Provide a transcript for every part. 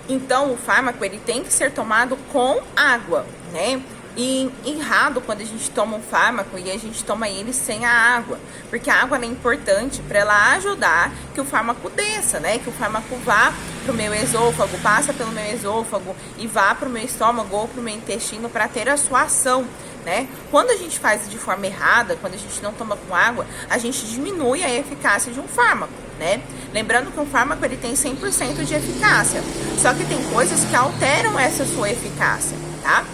Então, o fármaco, ele tem que ser tomado com água, né? E errado quando a gente toma um fármaco e a gente toma ele sem a água, porque a água é importante para ela ajudar que o fármaco desça, né? Que o fármaco vá para o meu esôfago, passa pelo meu esôfago e vá para o meu estômago ou para o meu intestino para ter a sua ação, né? Quando a gente faz de forma errada, quando a gente não toma com água, a gente diminui a eficácia de um fármaco, né? Lembrando que um fármaco ele tem 100% de eficácia, só que tem coisas que alteram essa sua eficácia, tá?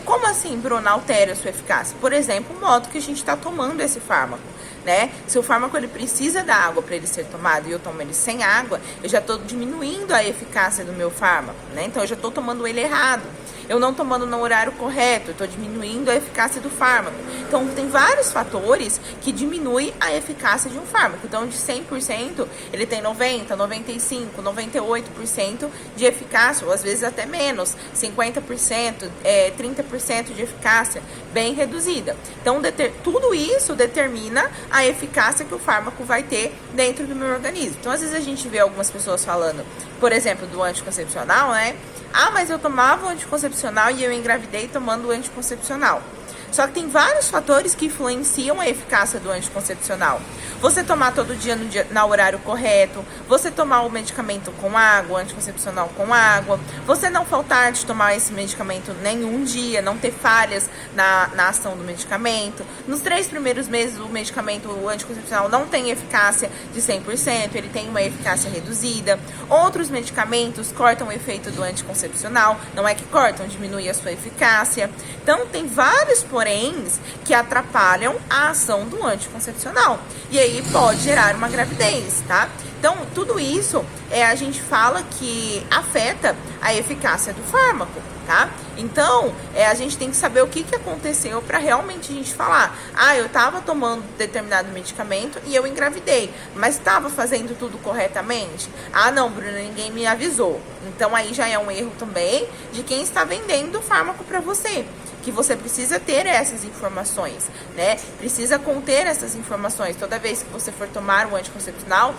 Como assim, Bruna, altera a sua eficácia? Por exemplo, o modo que a gente está tomando esse fármaco, né? Se o fármaco ele precisa da água para ele ser tomado e eu tomo ele sem água, eu já estou diminuindo a eficácia do meu fármaco, né? Então eu já estou tomando ele errado. Eu não tomando no horário correto, eu estou diminuindo a eficácia do fármaco. Então, tem vários fatores que diminuem a eficácia de um fármaco. Então, de 100%, ele tem 90%, 95%, 98% de eficácia, ou às vezes até menos, 50%, 30% de eficácia, bem reduzida. Então, tudo isso determina a eficácia que o fármaco vai ter dentro do meu organismo. Então, às vezes a gente vê algumas pessoas falando, por exemplo, do anticoncepcional, né? Ah, mas eu tomava o anticoncepcional e eu engravidei tomando o anticoncepcional. Só que tem vários fatores que influenciam a eficácia do anticoncepcional. Você tomar todo dia no horário correto, você tomar o medicamento com água, o anticoncepcional com água, você não faltar de tomar esse medicamento nenhum dia, não ter falhas na ação do medicamento. Nos 3 primeiros meses, o medicamento, o anticoncepcional, não tem eficácia de 100%, ele tem uma eficácia reduzida. Outros medicamentos cortam o efeito do anticoncepcional, não é que cortam, diminui a sua eficácia. Então, tem vários poréns que atrapalham a ação do anticoncepcional. E aí pode gerar uma gravidez, tá? Então, tudo isso a gente fala que afeta a eficácia do fármaco, tá? Então, a gente tem que saber o que aconteceu para realmente a gente falar, ah, eu estava tomando determinado medicamento e eu engravidei, mas estava fazendo tudo corretamente? Ah, não, Bruna, ninguém me avisou. Então, aí já é um erro também de quem está vendendo o fármaco para você. Que você precisa ter essas informações, né? Precisa conter essas informações. Toda vez que você for tomar o anticoncepcional,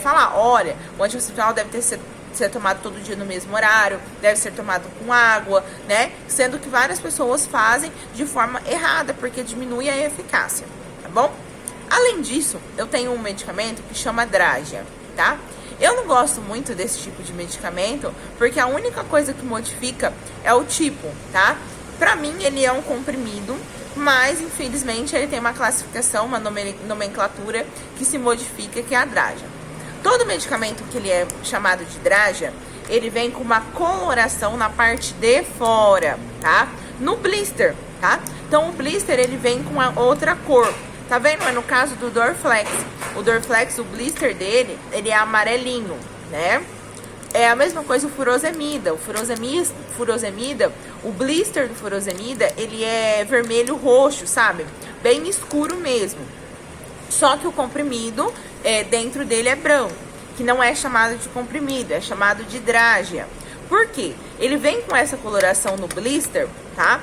falar, olha, o anticoncepcional deve ser tomado todo dia no mesmo horário, deve ser tomado com água, né? Sendo que várias pessoas fazem de forma errada, porque diminui a eficácia, tá bom? Além disso, eu tenho um medicamento que chama Dragia, tá? Eu não gosto muito desse tipo de medicamento, porque a única coisa que modifica é o tipo, tá? Pra mim, ele é um comprimido, mas, infelizmente, ele tem uma classificação, uma nomenclatura que se modifica, que é a Dragia. Todo medicamento que ele é chamado de Dragia, ele vem com uma coloração na parte de fora, tá? No blister, tá? Então, o blister, ele vem com uma outra cor. Tá vendo? Mas no caso do Dorflex, o Dorflex, o blister dele, ele é amarelinho, né? É a mesma coisa o furosemida. O furosemida, o blister do furosemida, ele é vermelho roxo, sabe? Bem escuro mesmo. Só que o comprimido, dentro dele é branco, que não é chamado de comprimido, é chamado de Dragia. Por quê? Ele vem com essa coloração no blister, tá?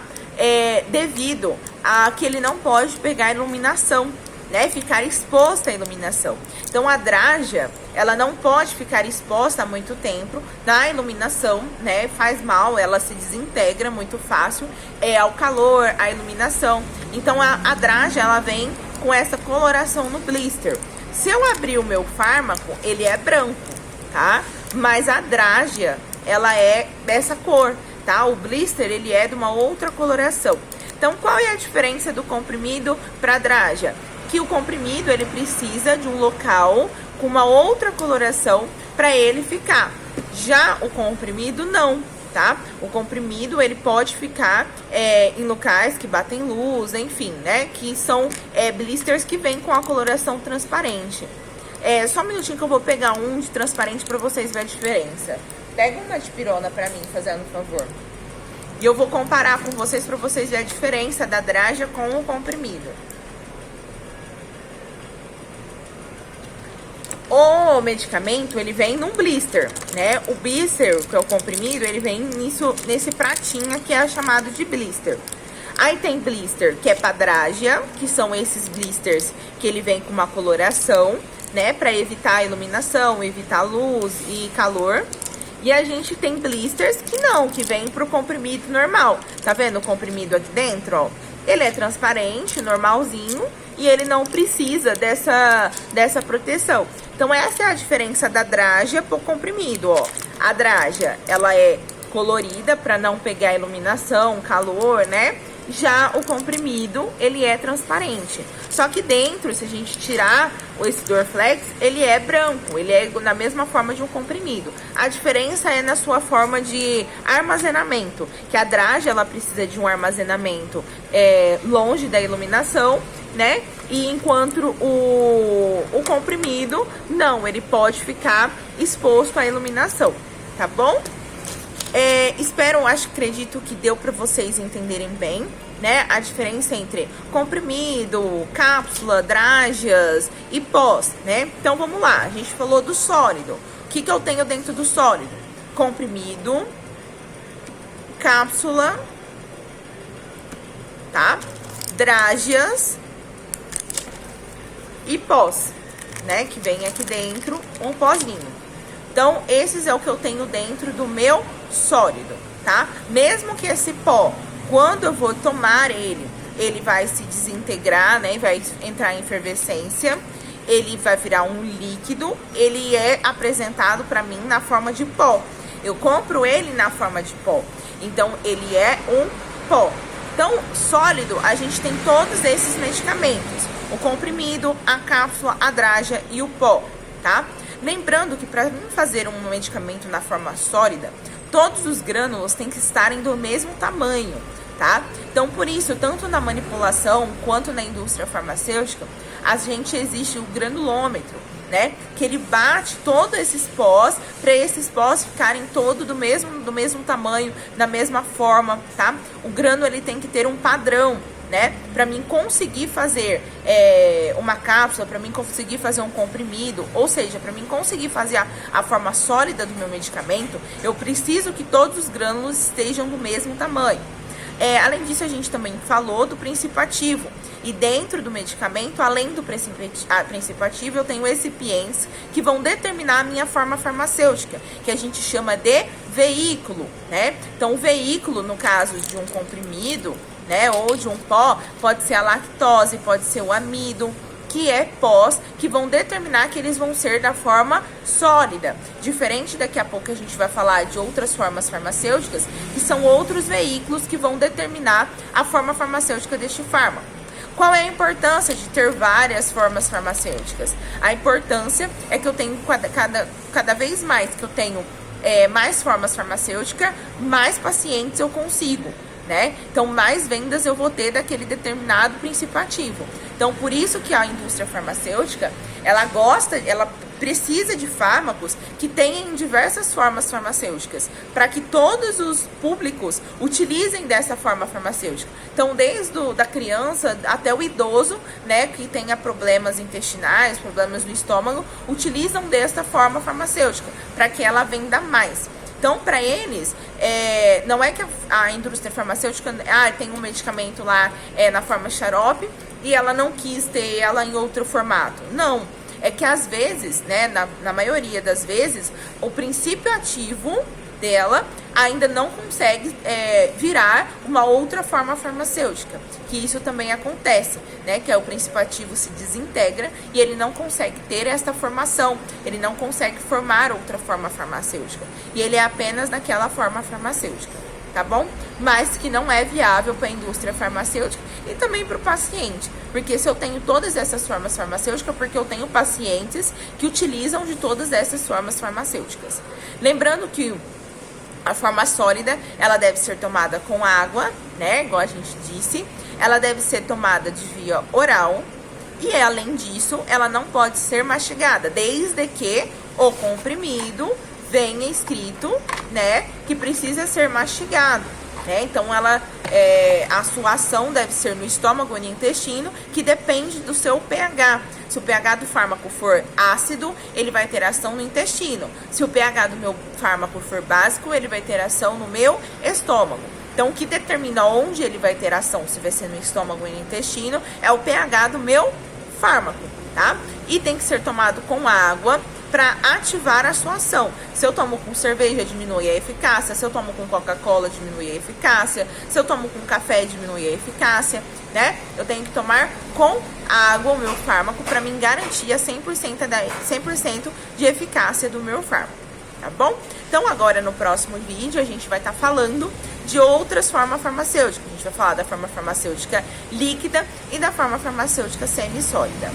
Devido a que ele não pode pegar iluminação, né, ficar exposta à iluminação. Então, a Dragia, ela não pode ficar exposta há muito tempo na iluminação, né, faz mal, ela se desintegra muito fácil ao calor, à iluminação. Então, a Dragia, ela vem com essa coloração no blister. Se eu abrir o meu fármaco, ele é branco, tá? Mas a Dragia, ela é dessa cor, tá? O blister, ele é de uma outra coloração. Então, qual é a diferença do comprimido para a Dragia? Que o comprimido, ele precisa de um local com uma outra coloração para ele ficar. Já o comprimido, não, tá? O comprimido, ele pode ficar em locais que batem luz, enfim, né? Que são blisters que vêm com a coloração transparente. Só um minutinho que eu vou pegar um de transparente para vocês verem a diferença. Pega uma dipirona para mim, fazendo um favor. E eu vou comparar com vocês para vocês verem a diferença da Dragia com o comprimido. O medicamento, ele vem num blister, né? O blister, que é o comprimido, ele vem nesse pratinho que é chamado de blister. Aí tem blister que é pra Dragia, que são esses blisters que ele vem com uma coloração, né? Pra evitar a iluminação, evitar luz e calor. E a gente tem blisters que não, que vem pro comprimido normal. Tá vendo o comprimido aqui dentro, ó? Ele é transparente, normalzinho, e ele não precisa dessa proteção. Então, essa é a diferença da Drágia pro comprimido, ó. A Drágia, ela é colorida para não pegar iluminação, calor, né? Já o comprimido, ele é transparente. Só que dentro, se a gente tirar esse Dorflex, ele é branco. Ele é na mesma forma de um comprimido. A diferença é na sua forma de armazenamento. Que a Drágia, ela precisa de um armazenamento longe da iluminação, né? E enquanto o comprimido, não. Ele pode ficar exposto à iluminação, tá bom? Acredito que deu para vocês entenderem bem, né? A diferença entre comprimido, cápsula, drágias e pós, né? Então, vamos lá. A gente falou do sólido. O que eu tenho dentro do sólido? Comprimido, cápsula, tá? Drágias e pós, né? Que vem aqui dentro um pozinho. Então, esses é o que eu tenho dentro do meu sólido, tá? Mesmo que esse pó, quando eu vou tomar ele vai se desintegrar, né? Vai entrar em efervescência, ele vai virar um líquido, ele é apresentado para mim na forma de pó. Eu compro ele na forma de pó, então ele é um pó. Então, sólido, a gente tem todos esses medicamentos, o comprimido, a cápsula, a drágia e o pó, tá? Lembrando que para fazer um medicamento na forma sólida, todos os grânulos têm que estarem do mesmo tamanho, tá? Então, por isso, tanto na manipulação quanto na indústria farmacêutica, existe o granulômetro, né? Que ele bate todos esses pós, para esses pós ficarem todos do mesmo tamanho, da mesma forma, tá? O grânulo, ele tem que ter um padrão, né? Para mim conseguir fazer uma cápsula, para mim conseguir fazer um comprimido, ou seja, para mim conseguir fazer a forma sólida do meu medicamento, eu preciso que todos os grânulos estejam do mesmo tamanho. Além disso, a gente também falou do princípio ativo. E dentro do medicamento, além do princípio ativo, eu tenho recipientes que vão determinar a minha forma farmacêutica, que a gente chama de veículo, né? Então, o veículo, no caso de um comprimido, né, ou de um pó, pode ser a lactose, pode ser o amido, que é pós, que vão determinar que eles vão ser da forma sólida. Diferente, daqui a pouco a gente vai falar de outras formas farmacêuticas, que são outros veículos que vão determinar a forma farmacêutica deste fármaco. Qual é a importância de ter várias formas farmacêuticas? A importância é que eu tenho cada vez mais que eu tenho mais formas farmacêuticas, mais pacientes eu consigo, né? Então, mais vendas eu vou ter daquele determinado princípio ativo. Então, por isso que a indústria farmacêutica, ela precisa de fármacos que tenham diversas formas farmacêuticas, para que todos os públicos utilizem dessa forma farmacêutica. Então, desde da criança até o idoso, né, que tenha problemas intestinais, problemas no estômago, utilizam desta forma farmacêutica, para que ela venda mais. Então, para eles, não é que a indústria farmacêutica tem um medicamento lá na forma xarope e ela não quis ter ela em outro formato. Não, é que às vezes, né, na maioria das vezes, o princípio ativo dela ainda não consegue virar uma outra forma farmacêutica, que isso também acontece, né, que o princípio ativo se desintegra e ele não consegue ter esta formação, ele não consegue formar outra forma farmacêutica, e ele é apenas naquela forma farmacêutica, tá bom? Mas que não é viável para a indústria farmacêutica e também para o paciente, porque se eu tenho todas essas formas farmacêuticas, porque eu tenho pacientes que utilizam de todas essas formas farmacêuticas. Lembrando que a forma sólida, ela deve ser tomada com água, né, igual a gente disse. Ela deve ser tomada de via oral. E, além disso, ela não pode ser mastigada, desde que o comprimido venha escrito, né, que precisa ser mastigado, né? Então, a sua ação deve ser no estômago e no intestino, que depende do seu pH. Se o pH do fármaco for ácido, ele vai ter ação no intestino. Se o pH do meu fármaco for básico, ele vai ter ação no meu estômago. Então, o que determina onde ele vai ter ação, se vai ser no estômago ou no intestino, é o pH do meu fármaco, tá? E tem que ser tomado com água, para ativar a sua ação. Se eu tomo com cerveja, diminui a eficácia. Se eu tomo com Coca-Cola, diminui a eficácia. Se eu tomo com café, diminui a eficácia, né? Eu tenho que tomar com água o meu fármaco para me garantir a 100% de eficácia do meu fármaco, tá bom? Então agora no próximo vídeo a gente vai estar falando de outras formas farmacêuticas. A gente vai falar da forma farmacêutica líquida e da forma farmacêutica semissólida.